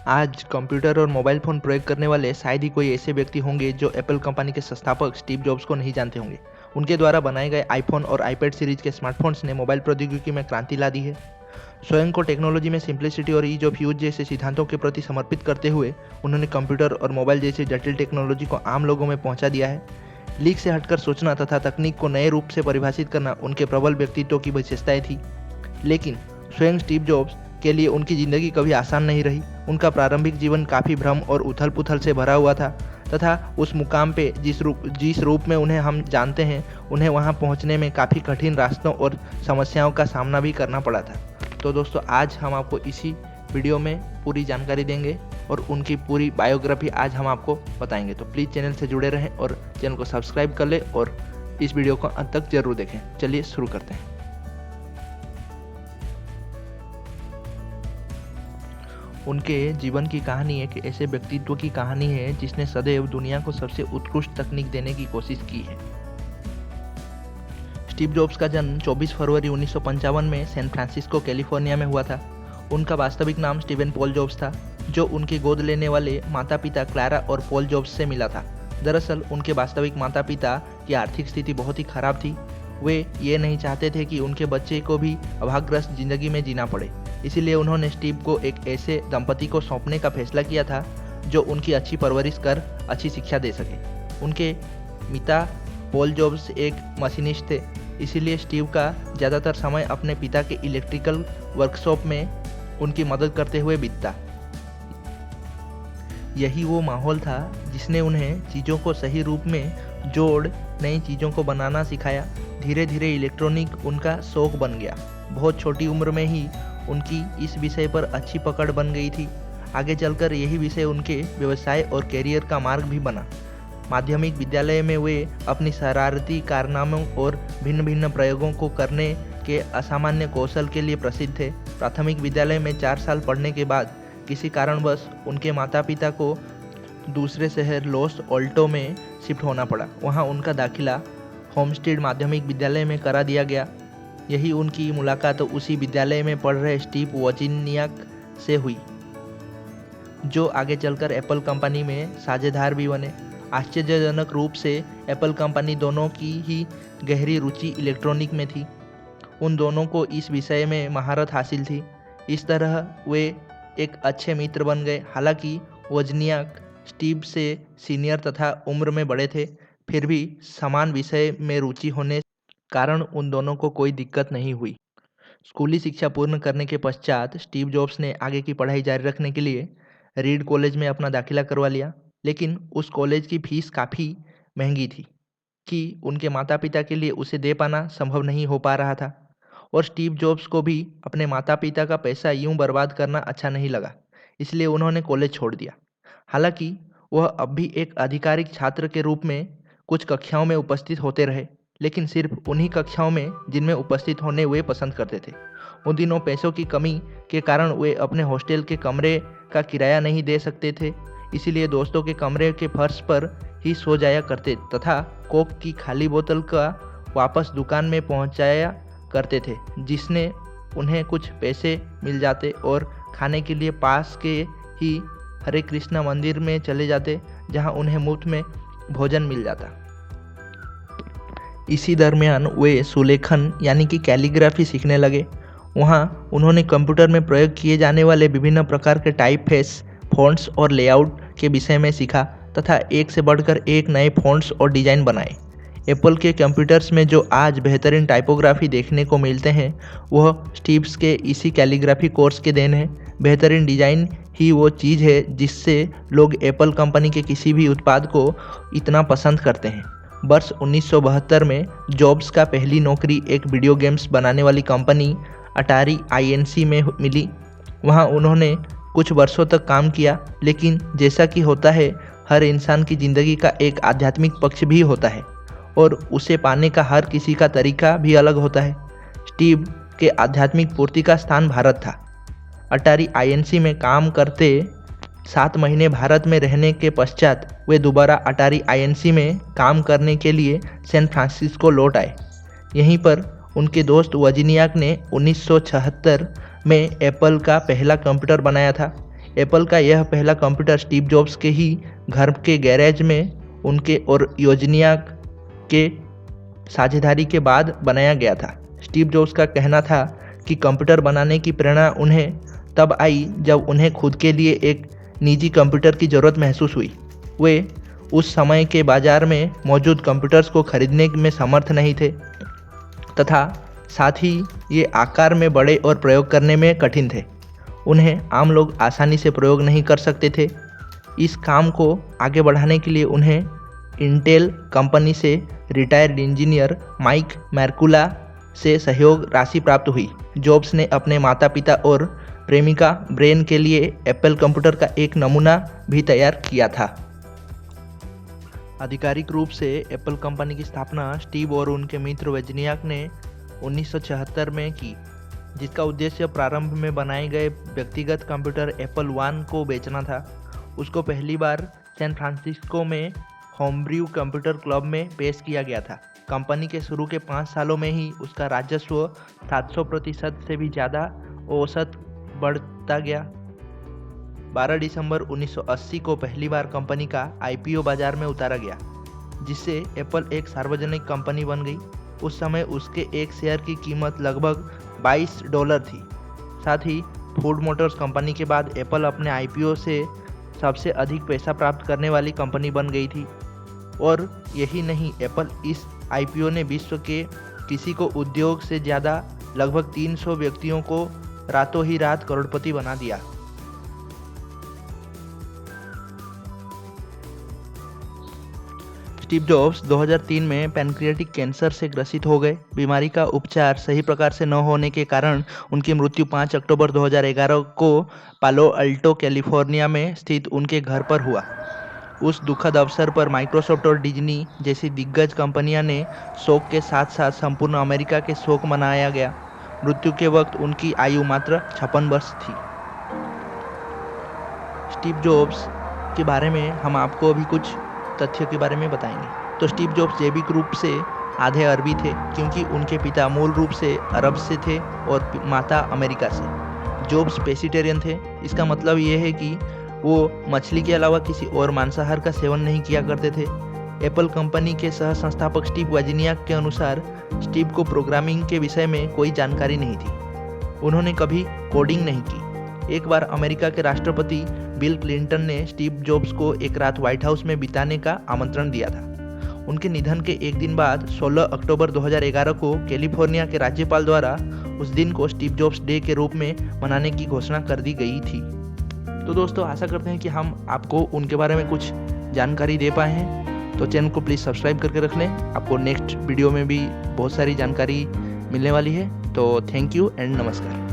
आज कंप्यूटर और mobile phone प्रयोग करने वाले शायद ही कोई ऐसे व्यक्ति होंगे जो एप्पल कंपनी के संस्थापक स्टीव जॉब्स को नहीं जानते होंगे। उनके द्वारा बनाए गए आईफोन और आईपैड सीरीज के स्मार्टफोन्स ने मोबाइल प्रौद्योगिकी में क्रांति ला दी है। स्वयं को टेक्नोलॉजी में सिंप्लिसिटी और ईज ऑफ यूज जैसे सिद्धांतों के प्रति समर्पित करते हुए उन्होंने कंप्यूटर और मोबाइल जैसी जटिल टेक्नोलॉजी को आम लोगों में पहुंचा दिया है। लीक से हटकर सोचना तथा तकनीक को नए रूप से परिभाषित करना उनके प्रबल व्यक्तित्व की विशेषताएं थी। लेकिन स्वयं स्टीव जॉब्स के लिए उनकी ज़िंदगी कभी आसान नहीं रही। उनका प्रारंभिक जीवन काफ़ी भ्रम और उथल पुथल से भरा हुआ था तथा उस मुकाम पे जिस रूप में उन्हें हम जानते हैं, उन्हें वहां पहुंचने में काफ़ी कठिन रास्तों और समस्याओं का सामना भी करना पड़ा था। तो दोस्तों, आज हम आपको इसी वीडियो में पूरी जानकारी देंगे और उनकी पूरी बायोग्राफी आज हम आपको बताएंगे। तो प्लीज़ चैनल से जुड़े रहें और चैनल को सब्सक्राइब कर लें और इस वीडियो को अंत तक जरूर देखें। चलिए शुरू करते हैं। उनके जीवन की कहानी एक ऐसे व्यक्तित्व की कहानी है जिसने सदैव दुनिया को सबसे उत्कृष्ट तकनीक देने की कोशिश की है। स्टीव जॉब्स का जन्म 24 फरवरी 1955 में सैन फ्रांसिस्को, कैलिफोर्निया में हुआ था। उनका वास्तविक नाम स्टीवन पॉल जॉब्स था, जो उनकी गोद लेने वाले माता पिता क्लारा और पॉल जॉब्स से मिला था। दरअसल उनके वास्तविक माता पिता की आर्थिक स्थिति बहुत ही खराब थी। वे ये नहीं चाहते थे कि उनके बच्चे को भी अभाग्रस्त जिंदगी में जीना पड़े, इसीलिए उन्होंने स्टीव को एक ऐसे दंपति को सौंपने का फैसला किया था जो उनकी अच्छी परवरिश कर अच्छी शिक्षा दे सके। उनके पिता पॉल जॉब्स एक मशीनिस्ट थे, इसीलिए स्टीव का ज़्यादातर समय अपने पिता के इलेक्ट्रिकल वर्कशॉप में उनकी मदद करते हुए बीतता। यही वो माहौल था जिसने उन्हें चीज़ों को सही रूप में जोड़ नई चीज़ों को बनाना सिखाया। धीरे धीरे इलेक्ट्रॉनिक उनका शौक बन गया। बहुत छोटी उम्र में ही उनकी इस विषय पर अच्छी पकड़ बन गई थी। आगे चलकर यही विषय उनके व्यवसाय और कैरियर का मार्ग भी बना। माध्यमिक विद्यालय में वे अपनी शरारती कारनामों और भिन्न भिन्न प्रयोगों को करने के असामान्य कौशल के लिए प्रसिद्ध थे। प्राथमिक विद्यालय में 4 साल पढ़ने के बाद किसी कारणवश उनके माता पिता को दूसरे शहर लॉस ऑल्टो में शिफ्ट होना पड़ा। वहाँ उनका दाखिला होमस्टीड माध्यमिक विद्यालय में करा दिया गया। यही उनकी मुलाकात उसी विद्यालय में पढ़ रहे स्टीव वोजिनियाक से हुई, जो आगे चलकर एप्पल कंपनी में साझेदार भी बने। आश्चर्यजनक रूप से एप्पल कंपनी दोनों की ही गहरी रुचि इलेक्ट्रॉनिक में थी। उन दोनों को इस विषय में महारत हासिल थी। इस तरह वे एक अच्छे मित्र बन गए। हालांकि वोजिनियाक स्टीव से सीनियर तथा उम्र में बड़े थे, फिर भी समान विषय में रुचि होने कारण उन दोनों को कोई दिक्कत नहीं हुई। स्कूली शिक्षा पूर्ण करने के पश्चात स्टीव जॉब्स ने आगे की पढ़ाई जारी रखने के लिए रीड कॉलेज में अपना दाखिला करवा लिया, लेकिन उस कॉलेज की फीस काफ़ी महंगी थी कि उनके माता पिता के लिए उसे दे पाना संभव नहीं हो पा रहा था, और स्टीव जॉब्स को भी अपने माता पिता का पैसा यूं बर्बाद करना अच्छा नहीं लगा, इसलिए उन्होंने कॉलेज छोड़ दिया। हालांकि वह अब भी एक आधिकारिक छात्र के रूप में कुछ कक्षाओं में उपस्थित होते रहे, लेकिन सिर्फ उन्हीं कक्षाओं में जिनमें उपस्थित होने वे पसंद करते थे। उन दिनों पैसों की कमी के कारण वे अपने हॉस्टल के कमरे का किराया नहीं दे सकते थे, इसीलिए दोस्तों के कमरे के फर्श पर ही सो जाया करते तथा कोक की खाली बोतल का वापस दुकान में पहुंचाया करते थे, जिसने उन्हें कुछ पैसे मिल जाते और खाने के लिए पास के ही हरे कृष्णा मंदिर में चले जाते, जहां उन्हें मुफ्त में भोजन मिल जाता। इसी दरमियान वे सुलेखन यानी कि कैलीग्राफी सीखने लगे। वहाँ उन्होंने कंप्यूटर में प्रयोग किए जाने वाले विभिन्न प्रकार के टाइपफेस, फ़ॉन्ट्स और लेआउट के विषय में सीखा तथा एक से बढ़कर एक नए फ़ॉन्ट्स और डिज़ाइन बनाए। एप्पल के कंप्यूटर्स में जो आज बेहतरीन टाइपोग्राफी देखने को मिलते हैं, वह स्टीव्स के इसी कैलीग्राफी कोर्स के देन है। बेहतरीन डिज़ाइन ही वो चीज़ है जिससे लोग एप्पल कंपनी के किसी भी उत्पाद को इतना पसंद करते हैं। वर्ष 1972 में जॉब्स का पहली नौकरी एक वीडियो गेम्स बनाने वाली कंपनी अटारी INC में मिली। वहाँ उन्होंने कुछ वर्षों तक काम किया, लेकिन जैसा कि होता है, हर इंसान की ज़िंदगी का एक आध्यात्मिक पक्ष भी होता है और उसे पाने का हर किसी का तरीका भी अलग होता है। स्टीव के आध्यात्मिक पूर्ति का स्थान भारत था। अटारी INC में काम करते 7 महीने भारत में रहने के पश्चात वे दोबारा अटारी INC में काम करने के लिए सैन फ्रांसिस्को लौट आए। यहीं पर उनके दोस्त वोजिनियाक ने 1976 में एप्पल का पहला कंप्यूटर बनाया था। एप्पल का यह पहला कंप्यूटर स्टीव जॉब्स के ही घर के गैरेज में उनके और योजनियाक के साझेदारी के बाद बनाया गया था। स्टीव जॉब्स का कहना था कि कंप्यूटर बनाने की प्रेरणा उन्हें तब आई जब उन्हें खुद के लिए एक निजी कंप्यूटर की ज़रूरत महसूस हुई। वे उस समय के बाजार में मौजूद कंप्यूटर्स को खरीदने में समर्थ नहीं थे तथा साथ ही ये आकार में बड़े और प्रयोग करने में कठिन थे। उन्हें आम लोग आसानी से प्रयोग नहीं कर सकते थे। इस काम को आगे बढ़ाने के लिए उन्हें इंटेल कंपनी से रिटायर्ड इंजीनियर माइक मैर्कुला से सहयोग राशि प्राप्त हुई। जॉब्स ने अपने माता पिता और प्रेमिका ब्रेन के लिए एप्पल कंप्यूटर का एक नमूना भी तैयार किया था। आधिकारिक रूप से एप्पल कंपनी की स्थापना स्टीव और उनके मित्र वोज़नियाक ने 1976 में की, जिसका उद्देश्य प्रारंभ में बनाए गए व्यक्तिगत कंप्यूटर एप्पल वन को बेचना था। उसको पहली बार सैन फ्रांसिस्को में होमब्रू कंप्यूटर क्लब में पेश किया गया था। कंपनी के शुरू के 5 सालों में ही उसका राजस्व 700% से भी ज़्यादा औसत बढ़ता गया। 12 दिसंबर 1980 को पहली बार कंपनी का IPO बाजार में उतारा गया, जिससे एप्पल एक सार्वजनिक कंपनी बन गई। उस समय उसके एक शेयर की कीमत लगभग $22 थी। साथ ही फोर्ड मोटर्स कंपनी के बाद एप्पल अपने IPO से सबसे अधिक पैसा प्राप्त करने वाली कंपनी बन गई थी। और यही नहीं, एप्पल इस IPO ने विश्व के किसी को उद्योग से ज़्यादा लगभग 300 व्यक्तियों को रातों ही रात करोड़पति बना दिया। स्टीव जॉब्स 2003 में पैनक्रियाटिक कैंसर से ग्रसित हो गए। बीमारी का उपचार सही प्रकार से न होने के कारण उनकी मृत्यु 5 अक्टूबर 2011 को पालो अल्टो कैलिफोर्निया में स्थित उनके घर पर हुआ। उस दुखद अवसर पर माइक्रोसॉफ्ट और डिज्नी जैसी दिग्गज कंपनियां ने शोक के साथ साथ संपूर्ण अमेरिका के शोक मनाया गया। मृत्यु के वक्त उनकी आयु मात्र 56 वर्ष थी। स्टीव जॉब्स के बारे में हम आपको अभी कुछ तथ्यों के बारे में बताएंगे। तो स्टीव जॉब्स जैविक रूप से आधे अरबी थे, क्योंकि उनके पिता मूल रूप से अरब से थे और माता अमेरिका से। जॉब्स पेसिटेरियन थे। इसका मतलब ये है कि वो मछली के अलावा किसी और मांसाहार का सेवन नहीं किया करते थे। एप्पल कंपनी के सह संस्थापक स्टीव वोज़नियाक के अनुसार स्टीव को प्रोग्रामिंग के विषय में कोई जानकारी नहीं थी। उन्होंने कभी कोडिंग नहीं की। एक बार अमेरिका के राष्ट्रपति बिल क्लिंटन ने स्टीव जॉब्स को एक रात व्हाइट हाउस में बिताने का आमंत्रण दिया था। उनके निधन के एक दिन बाद 16 अक्टूबर 2011 को कैलिफोर्निया के राज्यपाल द्वारा उस दिन को स्टीव जॉब्स डे के रूप में मनाने की घोषणा कर दी गई थी। तो दोस्तों, आशा करते हैं कि हम आपको उनके बारे में कुछ जानकारी दे पाए हैं। तो चैनल को प्लीज़ सब्सक्राइब करके रख लें। आपको नेक्स्ट वीडियो में भी बहुत सारी जानकारी मिलने वाली है। तो थैंक यू एंड नमस्कार।